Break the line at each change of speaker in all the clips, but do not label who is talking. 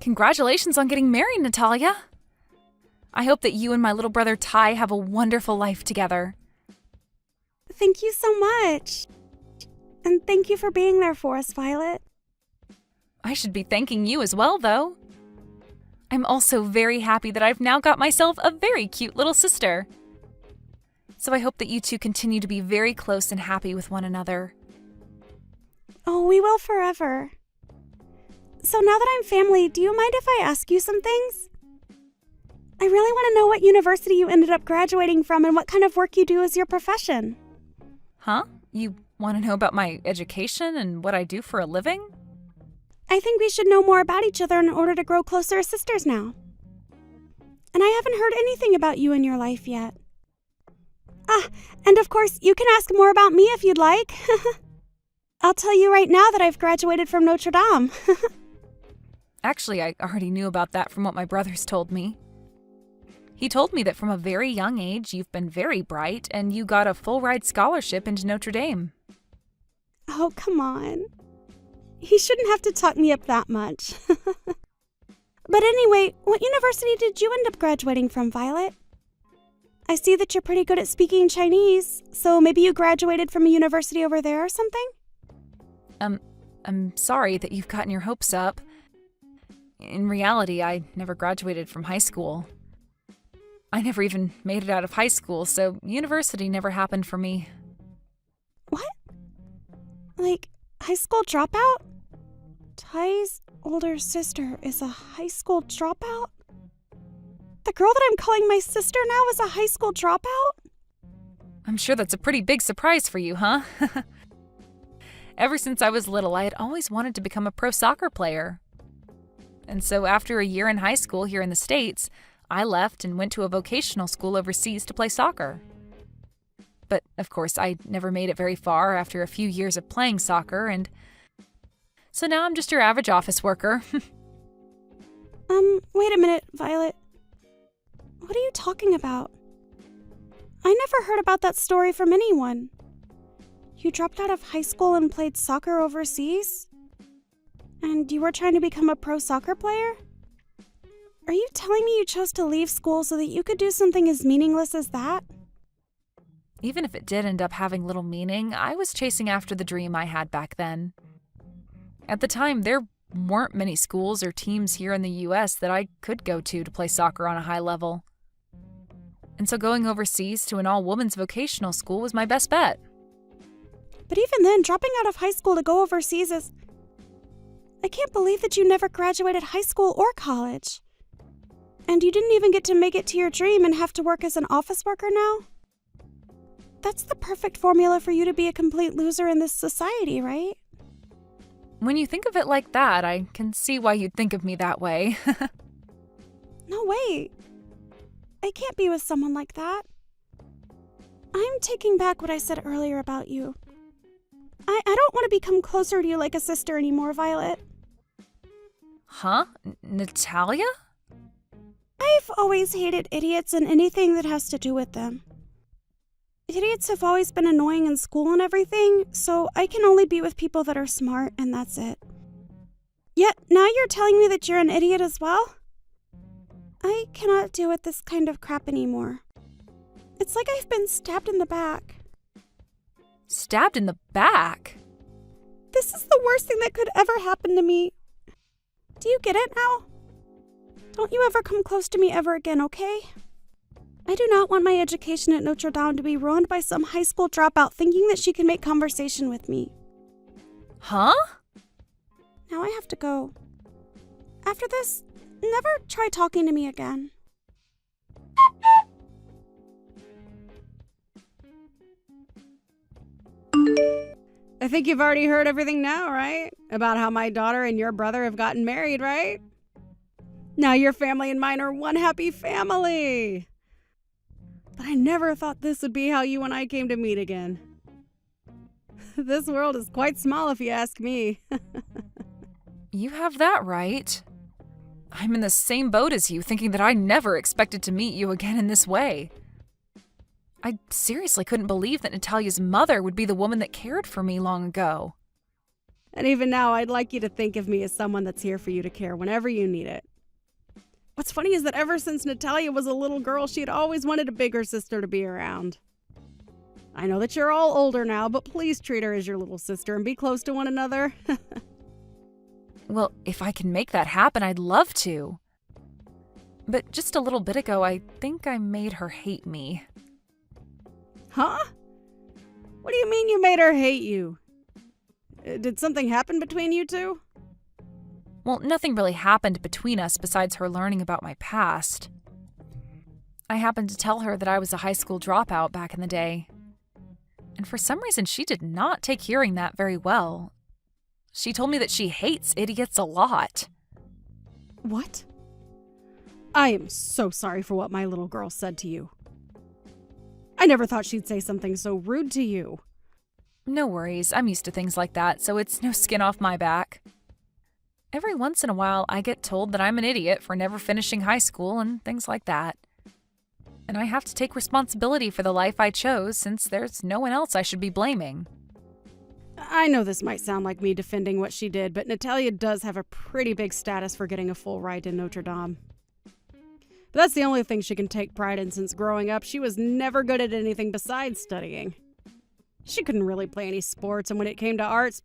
Congratulations on getting married, Natalia. I hope that you and my little brother Ty have a wonderful life together.
Thank you so much. And thank you for being there for us, Violet.
I should be thanking you as well, though. I'm also very happy that I've now got myself a very cute little sister. So I hope that you two continue to be very close and happy with one another.
Oh, we will forever. So now that I'm family, do you mind if I ask you some things? I really want to know what university you ended up graduating from and what kind of work you do as your profession.
Huh? You want to know about my education and what I do for a living?
I think we should know more about each other in order to grow closer as sisters now. And I haven't heard anything about you in your life yet. And of course, you can ask more about me if you'd like. I'll tell you right now that I've graduated from Notre Dame.
Actually, I already knew about that from what my brothers told me. He told me that from a very young age, you've been very bright and you got a full-ride scholarship into Notre Dame.
Oh, come on. He shouldn't have to talk me up that much. But anyway, what university did you end up graduating from, Violet? I see that you're pretty good at speaking Chinese, so maybe you graduated from a university over there or something?
I'm sorry that you've gotten your hopes up. In reality, I never graduated from high school. I never even made it out of high school, so university never happened for me.
What? Like, high school dropout? Ty's older sister is a high school dropout? The girl that I'm calling my sister now is a high school dropout?
I'm sure that's a pretty big surprise for you, huh? Ever since I was little, I had always wanted to become a pro soccer player. And so after a year in high school here in the States, I left and went to a vocational school overseas to play soccer. But, of course, I never made it very far after a few years of playing soccer, and so now I'm just your average office worker.
Wait a minute, Violet. What are you talking about? I never heard about that story from anyone. You dropped out of high school and played soccer overseas? And you were trying to become a pro soccer player? Are you telling me you chose to leave school so that you could do something as meaningless as that?
Even if it did end up having little meaning, I was chasing after the dream I had back then. At the time, there weren't many schools or teams here in the US that I could go to play soccer on a high level. And so going overseas to an all-women's vocational school was my best bet.
But even then, dropping out of high school to go overseas is... I can't believe that you never graduated high school or college. And you didn't even get to make it to your dream and have to work as an office worker now? That's the perfect formula for you to be a complete loser in this society, right?
When you think of it like that, I can see why you'd think of me that way.
No, wait. I can't be with someone like that. I'm taking back what I said earlier about you. I don't want to become closer to you like a sister anymore, Violet.
Huh? Natalia?
I've always hated idiots and anything that has to do with them. Idiots have always been annoying in school and everything, so I can only be with people that are smart, and that's it. Yet, now you're telling me that you're an idiot as well? I cannot deal with this kind of crap anymore. It's like I've been stabbed in the back.
Stabbed in the back?
This is the worst thing that could ever happen to me. Do you get it now? Don't you ever come close to me ever again, okay? I do not want my education at Notre Dame to be ruined by some high school dropout thinking that she can make conversation with me.
Huh?
Now I have to go. After this, never try talking to me again.
I think you've already heard everything now, right? About how my daughter and your brother have gotten married, right? Now your family and mine are one happy family. But I never thought this would be how you and I came to meet again. This world is quite small if you ask me.
You have that right. I'm in the same boat as you, thinking that I never expected to meet you again in this way. I seriously couldn't believe that Natalia's mother would be the woman that cared for me long ago.
And even now, I'd like you to think of me as someone that's here for you to care whenever you need it. What's funny is that ever since Natalia was a little girl, she had always wanted a bigger sister to be around. I know that you're all older now, but please treat her as your little sister and be close to one another.
Well, if I can make that happen, I'd love to. But just a little bit ago, I think I made her hate me.
Huh? What do you mean you made her hate you? Did something happen between you two?
Well, nothing really happened between us besides her learning about my past. I happened to tell her that I was a high school dropout back in the day. And for some reason, she did not take hearing that very well. She told me that she hates idiots a lot.
What? I am so sorry for what my little girl said to you. I never thought she'd say something so rude to you.
No worries, I'm used to things like that, so it's no skin off my back. Every once in a while, I get told that I'm an idiot for never finishing high school and things like that. And I have to take responsibility for the life I chose since there's no one else I should be blaming.
I know this might sound like me defending what she did, but Natalia does have a pretty big status for getting a full ride to Notre Dame. But that's the only thing she can take pride in since growing up. She was never good at anything besides studying. She couldn't really play any sports, and when it came to arts,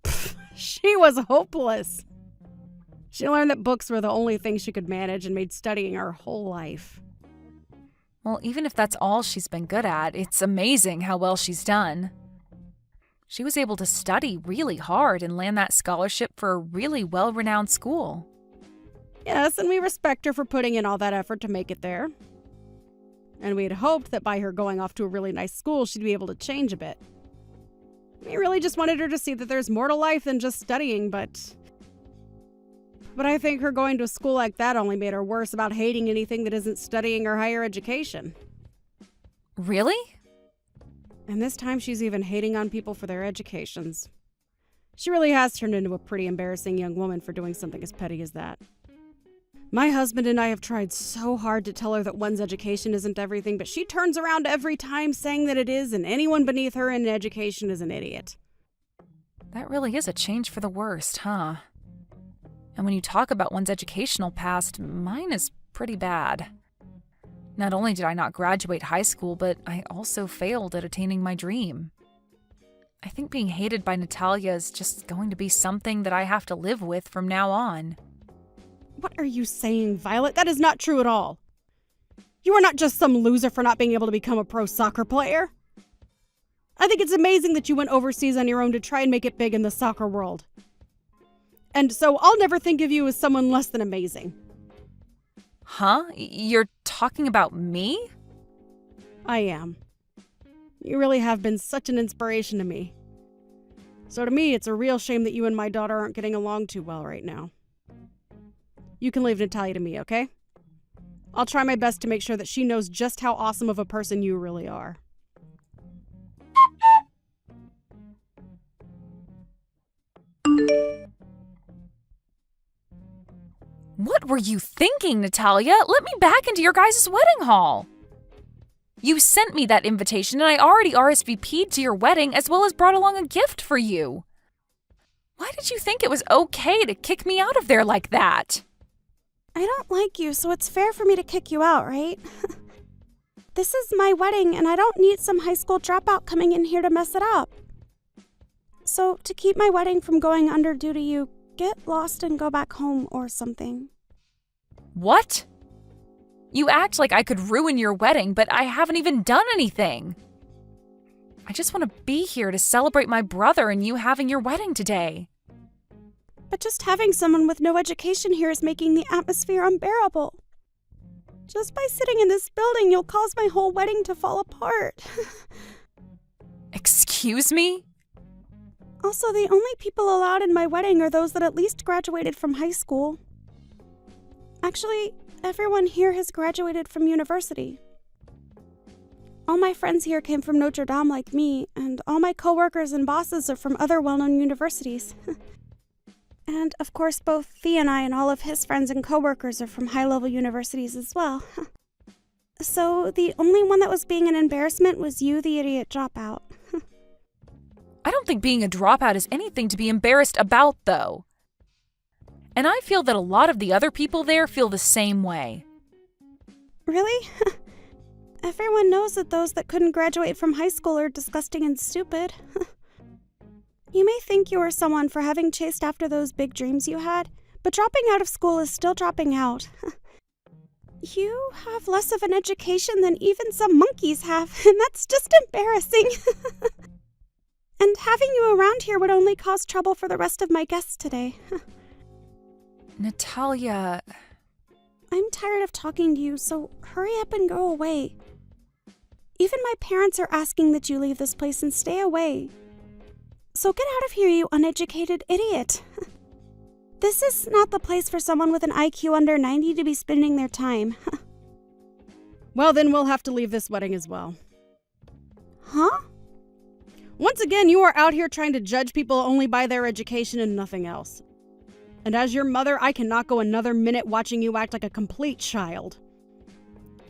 she was hopeless. She learned that books were the only thing she could manage and made studying her whole life.
Well, even if that's all she's been good at, it's amazing how well she's done. She was able to study really hard and land that scholarship for a really well-renowned school.
Yes, and we respect her for putting in all that effort to make it there. And we had hoped that by her going off to a really nice school, she'd be able to change a bit. We really just wanted her to see that there's more to life than just studying, but I think her going to a school like that only made her worse about hating anything that isn't studying or higher education.
Really?
And this time she's even hating on people for their educations. She really has turned into a pretty embarrassing young woman for doing something as petty as that. My husband and I have tried so hard to tell her that one's education isn't everything, but she turns around every time saying that it is, and anyone beneath her in education is an idiot.
That really is a change for the worst, huh? And when you talk about one's educational past, mine is pretty bad. Not only did I not graduate high school, but I also failed at attaining my dream. I think being hated by Natalia is just going to be something that I have to live with from now on.
What are you saying, Violet? That is not true at all. You are not just some loser for not being able to become a pro soccer player. I think it's amazing that you went overseas on your own to try and make it big in the soccer world. And so I'll never think of you as someone less than amazing.
Huh? You're talking about me?
I am. You really have been such an inspiration to me. So to me, it's a real shame that you and my daughter aren't getting along too well right now. You can leave Natalia to me, okay? I'll try my best to make sure that she knows just how awesome of a person you really are.
What were you thinking, Natalia? Let me back into your guys' wedding hall. You sent me that invitation and I already RSVP'd to your wedding as well as brought along a gift for you. Why did you think it was okay to kick me out of there like that?
I don't like you, so it's fair for me to kick you out, right? This is my wedding, and I don't need some high school dropout coming in here to mess it up. So, to keep my wedding from going under due to you, get lost and go back home or something.
What? You act like I could ruin your wedding, but I haven't even done anything. I just want to be here to celebrate my brother and you having your wedding today.
But just having someone with no education here is making the atmosphere unbearable. Just by sitting in this building, you'll cause my whole wedding to fall apart.
Excuse me?
Also, the only people allowed in my wedding are those that at least graduated from high school. Actually, everyone here has graduated from university. All my friends here came from Notre Dame like me, and all my coworkers and bosses are from other well-known universities. And, of course, both Thea and I and all of his friends and coworkers are from high-level universities as well. So, the only one that was being an embarrassment was you, the idiot dropout.
I don't think being a dropout is anything to be embarrassed about, though. And I feel that a lot of the other people there feel the same way.
Really? Everyone knows that those that couldn't graduate from high school are disgusting and stupid. You may think you are someone for having chased after those big dreams you had, but dropping out of school is still dropping out. You have less of an education than even some monkeys have, and that's just embarrassing. And having you around here would only cause trouble for the rest of my guests today.
Natalia...
I'm tired of talking to you, so hurry up and go away. Even my parents are asking that you leave this place and stay away. So get out of here, you uneducated idiot. This is not the place for someone with an IQ under 90 to be spending their time.
Well, then we'll have to leave this wedding as well.
Huh?
Once again, you are out here trying to judge people only by their education and nothing else. And as your mother, I cannot go another minute watching you act like a complete child.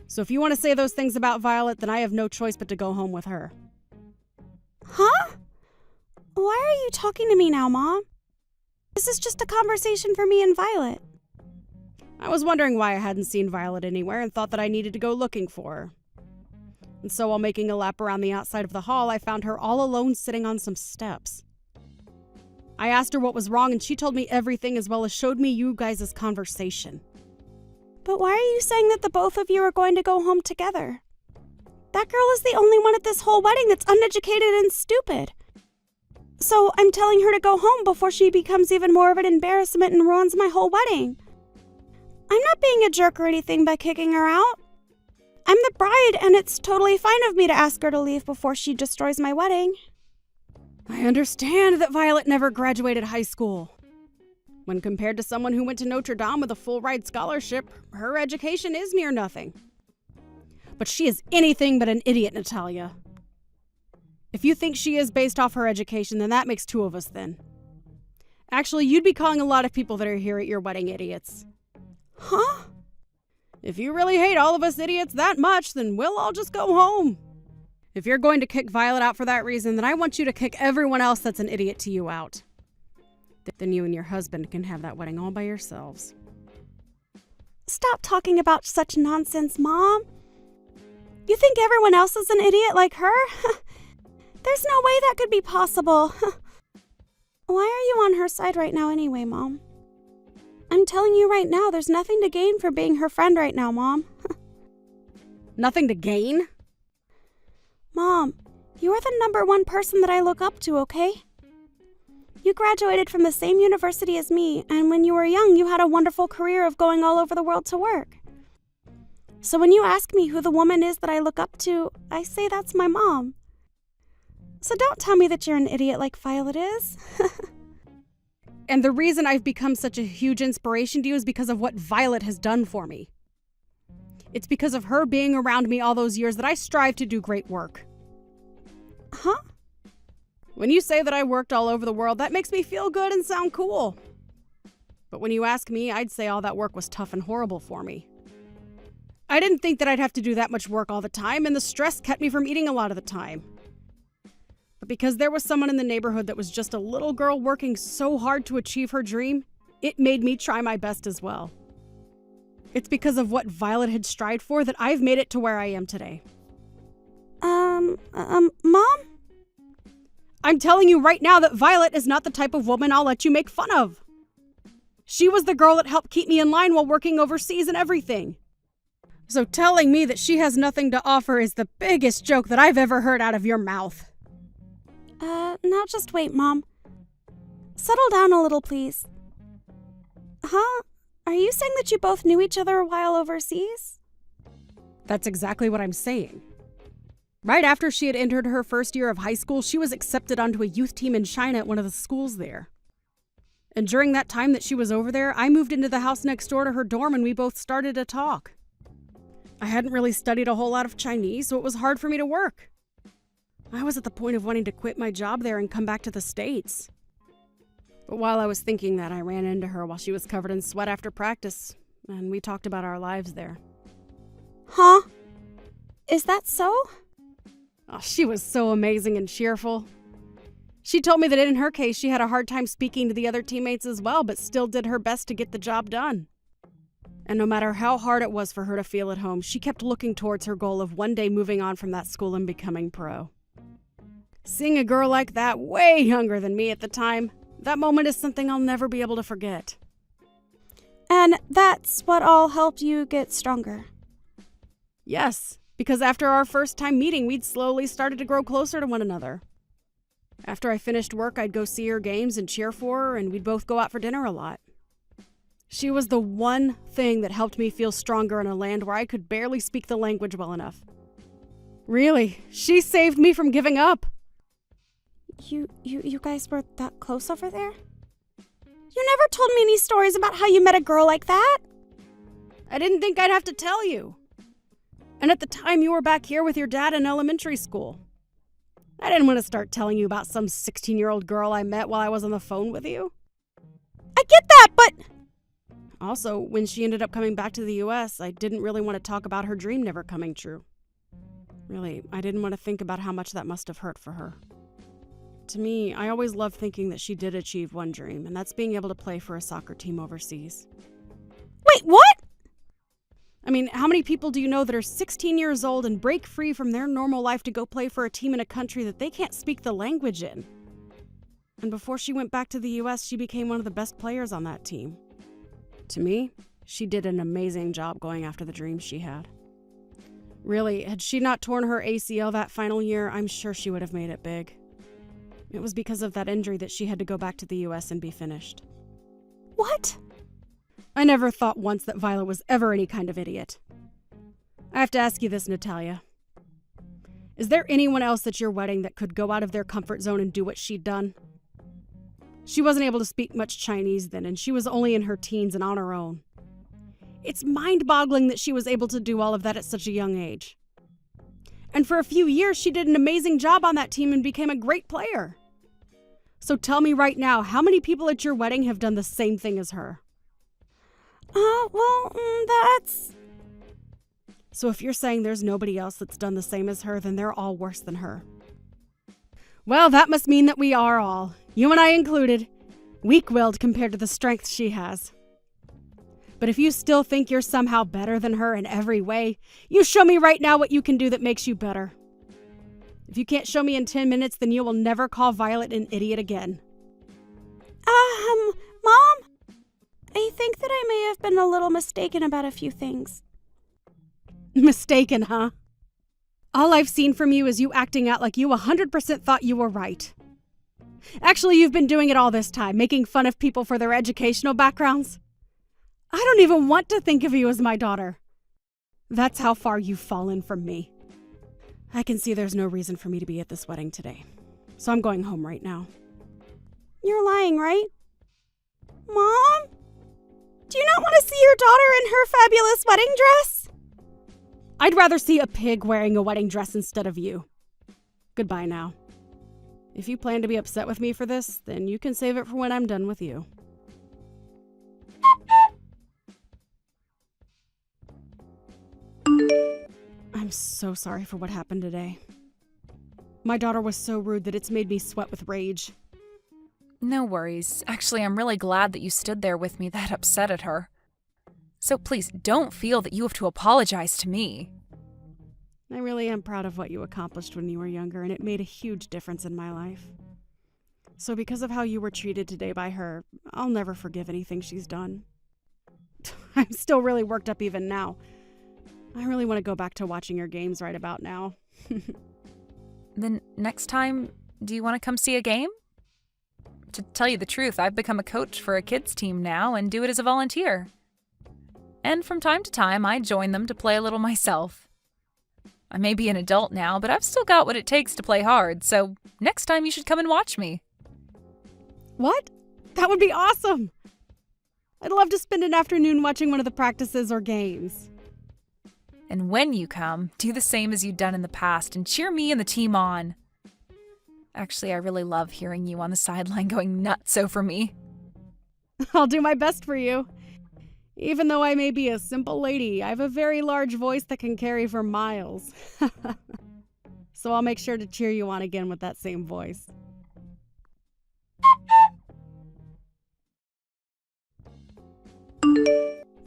So if you want to say those things about Violet, then I have no choice but to go home with her.
Huh? Why are you talking to me now, Mom? This is just a conversation for me and Violet.
I was wondering why I hadn't seen Violet anywhere and thought that I needed to go looking for her. And so while making a lap around the outside of the hall, I found her all alone sitting on some steps. I asked her what was wrong and she told me everything as well as showed me you guys' conversation.
But why are you saying that the both of you are going to go home together? That girl is the only one at this whole wedding that's uneducated and stupid. So I'm telling her to go home before she becomes even more of an embarrassment and ruins my whole wedding. I'm not being a jerk or anything by kicking her out. I'm the bride, and it's totally fine of me to ask her to leave before she destroys my wedding.
I understand that Violet never graduated high school. When compared to someone who went to Notre Dame with a full-ride scholarship, her education is near nothing. But she is anything but an idiot, Natalia. If you think she is based off her education, then that makes two of us then. Actually, you'd be calling a lot of people that are here at your wedding idiots.
Huh?
If you really hate all of us idiots that much, then we'll all just go home. If you're going to kick Violet out for that reason, then I want you to kick everyone else that's an idiot to you out. Then you and your husband can have that wedding all by yourselves.
Stop talking about such nonsense, Mom. You think everyone else is an idiot like her? There's no way that could be possible. Why are you on her side right now anyway, Mom? I'm telling you right now, there's nothing to gain for being her friend right now, Mom.
Nothing to gain?
Mom, you are the number one person that I look up to, okay? You graduated from the same university as me, and when you were young, you had a wonderful career of going all over the world to work. So when you ask me who the woman is that I look up to, I say that's my mom. So don't tell me that you're an idiot like Violet is.
And the reason I've become such a huge inspiration to you is because of what Violet has done for me. It's because of her being around me all those years that I strive to do great work.
Huh?
When you say that I worked all over the world, that makes me feel good and sound cool. But when you ask me, I'd say all that work was tough and horrible for me. I didn't think that I'd have to do that much work all the time, and the stress kept me from eating a lot of the time. But because there was someone in the neighborhood that was just a little girl working so hard to achieve her dream, it made me try my best as well. It's because of what Violet had strived for that I've made it to where I am today.
Mom?
I'm telling you right now that Violet is not the type of woman I'll let you make fun of. She was the girl that helped keep me in line while working overseas and everything. So telling me that she has nothing to offer is the biggest joke that I've ever heard out of your mouth.
Now just wait, Mom. Settle down a little, please. Huh? Are you saying that you both knew each other while overseas?
That's exactly what I'm saying. Right after she had entered her first year of high school, she was accepted onto a youth team in China at one of the schools there. And during that time that she was over there, I moved into the house next door to her dorm and we both started to talk. I hadn't really studied a whole lot of Chinese, so it was hard for me to work. I was at the point of wanting to quit my job there and come back to the States. But while I was thinking that, I ran into her while she was covered in sweat after practice, and we talked about our lives there.
Huh? Is that so?
Oh, she was so amazing and cheerful. She told me that in her case, she had a hard time speaking to the other teammates as well, but still did her best to get the job done. And no matter how hard it was for her to feel at home, she kept looking towards her goal of one day moving on from that school and becoming pro. Seeing a girl like that, way younger than me at the time, that moment is something I'll never be able to forget.
And that's what all helped you get stronger.
Yes, because after our first time meeting, we'd slowly started to grow closer to one another. After I finished work, I'd go see her games and cheer for her, and we'd both go out for dinner a lot. She was the one thing that helped me feel stronger in a land where I could barely speak the language well enough. Really, she saved me from giving up.
You guys were that close over there? You never told me any stories about how you met a girl like that.
I didn't think I'd have to tell you. And at the time, you were back here with your dad in elementary school. I didn't want to start telling you about some 16-year-old girl I met while I was on the phone with you.
I get that, but...
Also, when she ended up coming back to the US, I didn't really want to talk about her dream never coming true. Really, I didn't want to think about how much that must have hurt for her. To me, I always loved thinking that she did achieve one dream, and that's being able to play for a soccer team overseas.
Wait, what?
I mean, how many people do you know that are 16 years old and break free from their normal life to go play for a team in a country that they can't speak the language in? And before she went back to the US, she became one of the best players on that team. To me, she did an amazing job going after the dreams she had. Really, had she not torn her ACL that final year, I'm sure she would have made it big. It was because of that injury that she had to go back to the US and be finished.
What?
I never thought once that Violet was ever any kind of idiot. I have to ask you this, Natalia. Is there anyone else at your wedding that could go out of their comfort zone and do what she'd done? She wasn't able to speak much Chinese then, and she was only in her teens and on her own. It's mind-boggling that she was able to do all of that at such a young age. And for a few years, she did an amazing job on that team and became a great player. So tell me right now, how many people at your wedding have done the same thing as her?
That's...
So if you're saying there's nobody else that's done the same as her, then they're all worse than her. Well, that must mean that we are all, you and I included, weak-willed compared to the strength she has. But if you still think you're somehow better than her in every way, you show me right now what you can do that makes you better. If you can't show me in 10 minutes, then you will never call Violet an idiot again.
Mom? I think that I may have been a little mistaken about a few things.
Mistaken, huh? All I've seen from you is you acting out like you 100% thought you were right. Actually, you've been doing it all this time, making fun of people for their educational backgrounds. I don't even want to think of you as my daughter. That's how far you've fallen from me. I can see there's no reason for me to be at this wedding today, so I'm going home right now.
You're lying, right? Mom? Do you not want to see your daughter in her fabulous wedding dress?
I'd rather see a pig wearing a wedding dress instead of you. Goodbye now. If you plan to be upset with me for this, then you can save it for when I'm done with you. I'm so sorry for what happened today. My daughter was so rude that it's made me sweat with rage.
No worries. Actually, I'm really glad that you stood there with me that upset at her. So please don't feel that you have to apologize to me.
I really am proud of what you accomplished when you were younger, and it made a huge difference in my life. So because of how you were treated today by her, I'll never forgive anything she's done. I'm still really worked up even now. I really want to go back to watching your games right about now.
Then next time, do you want to come see a game? To tell you the truth, I've become a coach for a kids team now and do it as a volunteer. And from time to time, I join them to play a little myself. I may be an adult now, but I've still got what it takes to play hard, so next time you should come and watch me.
What? That would be awesome! I'd love to spend an afternoon watching one of the practices or games.
And when you come, do the same as you've done in the past and cheer me and the team on. Actually, I really love hearing you on the sideline going nuts over me.
I'll do my best for you. Even though I may be a simple lady, I have a very large voice that can carry for miles. So I'll make sure to cheer you on again with that same voice.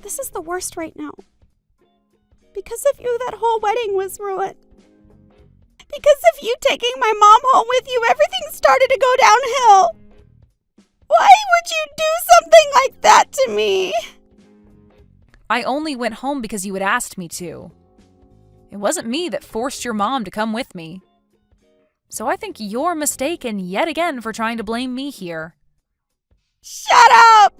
This is the worst right now. Because of you, that whole wedding was ruined. Because of you taking my mom home with you, everything started to go downhill. Why would you do something like that to me?
I only went home because you had asked me to. It wasn't me that forced your mom to come with me. So I think you're mistaken yet again for trying to blame me here.
Shut up!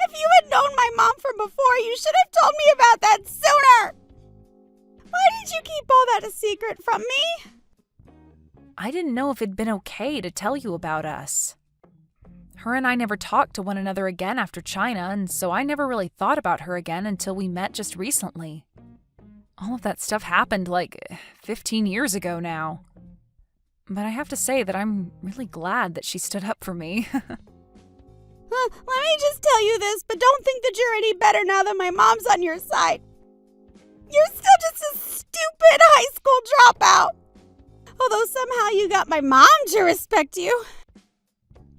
If you had known my mom from before, you should have told me about that sooner! Why did you keep all that a secret from me?
I didn't know if it'd been okay to tell you about us. Her and I never talked to one another again after China, and so I never really thought about her again until we met just recently. All of that stuff happened like 15 years ago now. But I have to say that I'm really glad that she stood up for me.
Let me just tell you this, but don't think that you're any better now that my mom's on your side. You're still just a stupid high school dropout. Although somehow you got my mom to respect you.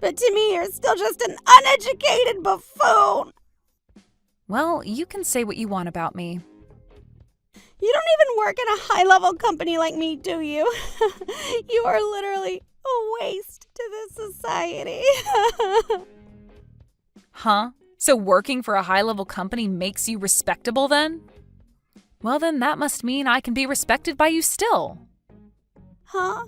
But to me, you're still just an uneducated buffoon.
Well, you can say what you want about me.
You don't even work in a high-level company like me, do you? You are literally a waste to this society.
Huh? So working for a high-level company makes you respectable then? Well then that must mean I can be respected by you still.
Huh?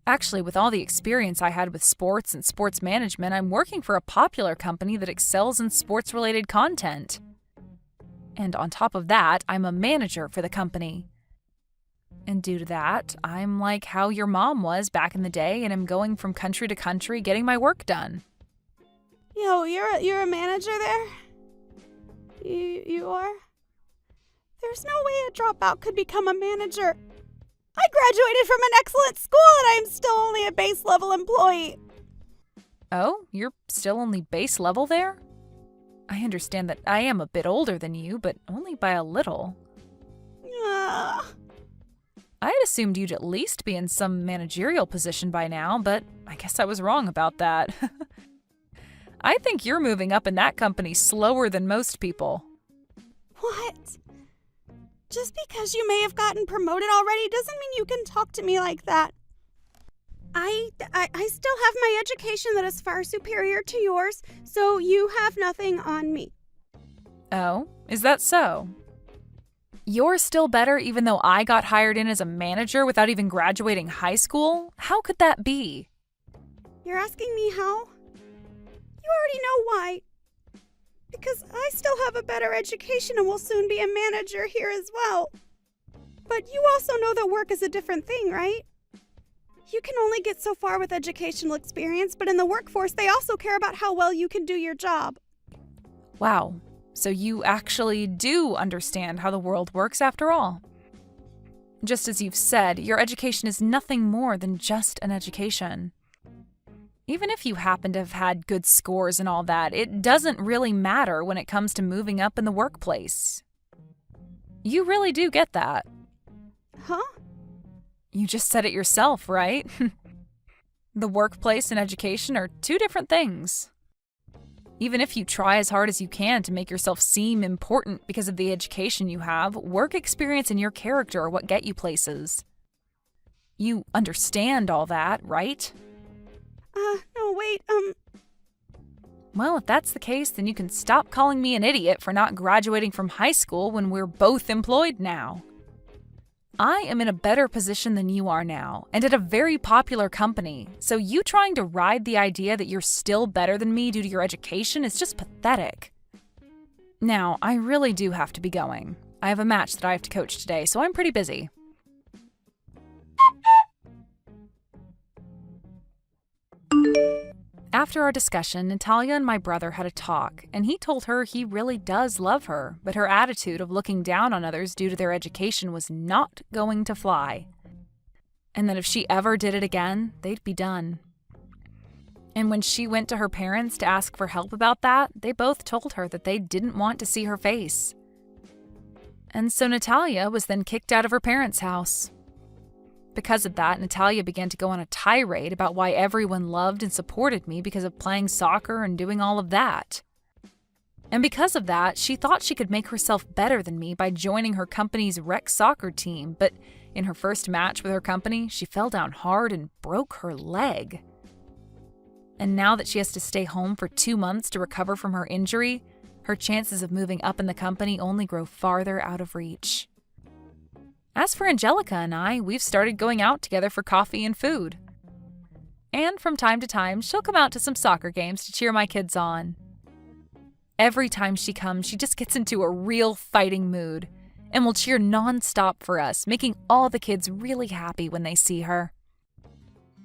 Actually, with all the experience I had with sports and sports management, I'm working for a popular company that excels in sports-related content. And on top of that, I'm a manager for the company. And due to that, I'm like how your mom was back in the day, and I'm going from country to country getting my work done.
Yo, you're a manager there? You are? There's no way a dropout could become a manager. I graduated from an excellent school and I'm still only a base level employee.
Oh, you're still only base level there? I understand that I am a bit older than you, but only by a little. I had assumed you'd at least be in some managerial position by now, but I guess I was wrong about that. I think you're moving up in that company slower than most people.
What? Just because you may have gotten promoted already doesn't mean you can talk to me like that. I still have my education that is far superior to yours, so you have nothing on me.
Oh, is that so? You're still better even though I got hired in as a manager without even graduating high school? How could that be?
You're asking me how? You already know why. Because I still have a better education and will soon be a manager here as well. But you also know that work is a different thing, right? You can only get so far with educational experience, but in the workforce, they also care about how well you can do your job.
Wow, so you actually do understand how the world works after all. Just as you've said, your education is nothing more than just an education. Even if you happen to have had good scores and all that, it doesn't really matter when it comes to moving up in the workplace. You really do get that.
Huh?
You just said it yourself, right? The workplace and education are two different things. Even if you try as hard as you can to make yourself seem important because of the education you have, work experience and your character are what get you places. You understand all that, right?
No, wait,
Well, if that's the case, then you can stop calling me an idiot for not graduating from high school when we're both employed now. I am in a better position than you are now, and at a very popular company, so you trying to ride the idea that you're still better than me due to your education is just pathetic. Now, I really do have to be going. I have a match that I have to coach today, so I'm pretty busy. After our discussion, Natalia and my brother had a talk, and he told her he really does love her, but her attitude of looking down on others due to their education was not going to fly. And that if she ever did it again, they'd be done. And when she went to her parents to ask for help about that, they both told her that they didn't want to see her face. And so Natalia was then kicked out of her parents' house. Because of that, Natalia began to go on a tirade about why everyone loved and supported me because of playing soccer and doing all of that. And because of that, she thought she could make herself better than me by joining her company's rec soccer team, but in her first match with her company, she fell down hard and broke her leg. And now that she has to stay home for 2 months to recover from her injury, her chances of moving up in the company only grow farther out of reach. As for Angelica and I, we've started going out together for coffee and food. And from time to time, she'll come out to some soccer games to cheer my kids on. Every time she comes, she just gets into a real fighting mood and will cheer nonstop for us, making all the kids really happy when they see her.